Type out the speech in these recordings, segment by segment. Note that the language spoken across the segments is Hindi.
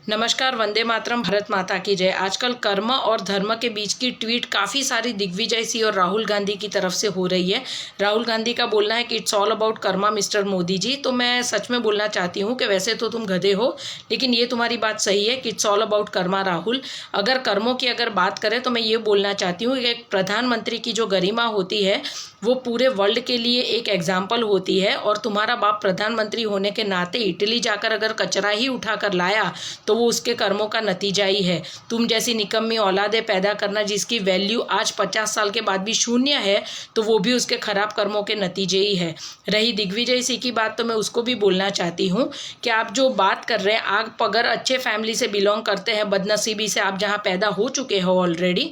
नमस्कार, वंदे मातरम, भारत माता की जय। आजकल कर्म और धर्म के बीच की ट्वीट काफ़ी सारी दिग्विजय सिंह और राहुल गांधी की तरफ से हो रही है। राहुल गांधी का बोलना है कि it's all about karma mister Modi ji. तो मैं सच में बोलना चाहती हूँ कि वैसे तो तुम गधे हो, लेकिन ये तुम्हारी बात सही है कि it's all about Karma Rahul. अगर कर्मों की अगर बात करें तो मैं ये बोलना चाहती हूँ कि एक प्रधानमंत्री की जो गरिमा होती है वो पूरे वर्ल्ड के लिए एक एग्जाम्पल होती है। और तुम्हारा बाप प्रधानमंत्री होने के नाते इटली जाकर अगर कचरा ही उठाकर लाया तो वो उसके कर्मों का नतीजा ही है। तुम जैसी निकम्मी औलादे पैदा करना जिसकी वैल्यू आज 50 साल के बाद भी शून्य है, तो वो भी उसके खराब कर्मों के नतीजे ही है। रही दिग्विजय सिंह की बात, तो मैं उसको भी बोलना चाहती हूँ कि आप जो बात कर रहे हैं, आप अगर अच्छे फैमिली से बिलोंग करते हैं, बदनसीबी से आप जहाँ पैदा हो चुके हो ऑलरेडी,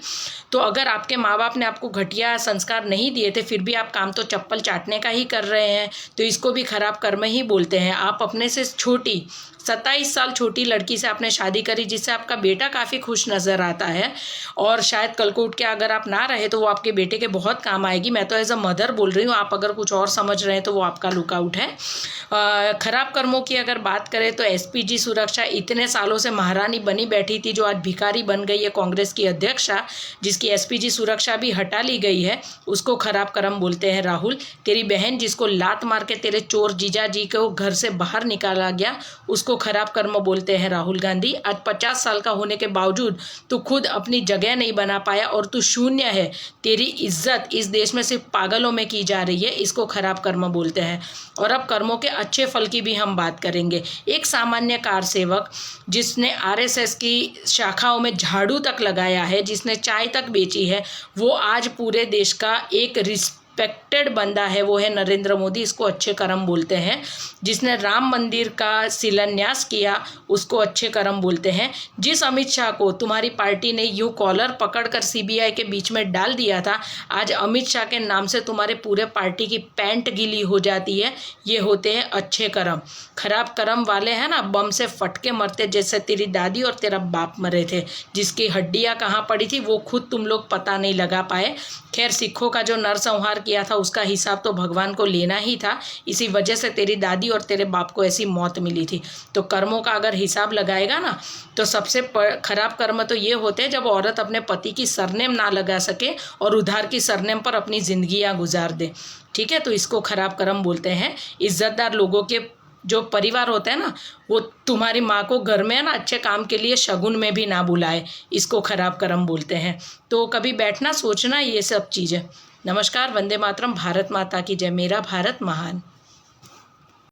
तो अगर आपके माँ बाप ने आपको घटिया संस्कार नहीं दिए थे, फिर भी आप काम तो चप्पल चाटने का ही कर रहे हैं, तो इसको भी खराब कर्म ही बोलते हैं। आप अपने से छोटी 27 साल छोटी लड़की से आपने शादी करी, जिससे आपका बेटा काफ़ी खुश नज़र आता है, और शायद कल को उठ के अगर आप ना रहे तो वो आपके बेटे के बहुत काम आएगी। मैं तो एज अ मदर बोल रही हूँ, आप अगर कुछ और समझ रहे हैं तो वो आपका लुकआउट है। खराब कर्मों की अगर बात करें तो एसपीजी सुरक्षा इतने सालों से महारानी बनी बैठी थी, जो आज भिखारी बन गई है कांग्रेस की अध्यक्षा, जिसकी एसपीजी सुरक्षा भी हटा ली गई है, उसको खराब कर्म बोलते हैं राहुल। तेरी बहन जिसको लात मार के तेरे चोर जीजा जी को घर से बाहर निकाला गया, उसको खराब कर्म बोलते हैं राहुल गांधी। आज 50 साल का होने के बावजूद तू खुद अपनी जगह नहीं बना पाया और तू शून्य है। तेरी इज्जत इस देश में सिर्फ पागलों में की जा रही है, इसको खराब कर्म बोलते हैं। और अब कर्मों के अच्छे फल की भी हम बात करेंगे। एक सामान्य कार सेवक जिसने आरएसएस की शाखाओं में झाड़ू तक लगाया है, जिसने चाय तक बेची है, वो आज पूरे देश का एक रिस्पेक्टेड बंदा है, वो है नरेंद्र मोदी। इसको अच्छे कर्म बोलते हैं। जिसने राम मंदिर का शिलान्यास किया, उसको अच्छे कर्म बोलते हैं। जिस अमित शाह को तुम्हारी पार्टी ने यूँ कॉलर पकड़कर सीबीआई के बीच में डाल दिया था, आज अमित शाह के नाम से तुम्हारे पूरे पार्टी की पैंट गीली हो जाती है। ये होते हैं अच्छे कर्म। खराब कर्म वाले हैं ना, बम से फटके मरते, जैसे तेरी दादी और तेरा बाप मरे थे। जिसकी हड्डियाँ कहाँ पड़ी थी वो खुद तुम लोग पता नहीं लगा पाए। खैर, सिखों का जो नरसंहार किया था उसका हिसाब तो भगवान को लेना ही था। इसी वजह से तेरी दादी और तेरे बाप को ऐसी मौत मिली थी। तो कर्मों का अगर हिसाब लगाएगा ना, तो सबसे खराब कर्म तो ये होते हैं जब औरत अपने पति की सरनेम ना लगा सके और उधार की सरनेम पर अपनी जिंदगियां गुजार दे। ठीक है, तो इसको खराब कर्म बोलते हैं। इज्जतदार लोगों के जो परिवार होता है ना, वो तुम्हारी माँ को घर में ना अच्छे काम के लिए शगुन में भी ना बुलाए, इसको खराब कर्म बोलते हैं। तो कभी बैठना सोचना ये सब चीज़ें। नमस्कार, वंदे मातरम, भारत माता की जय। मेरा भारत महान।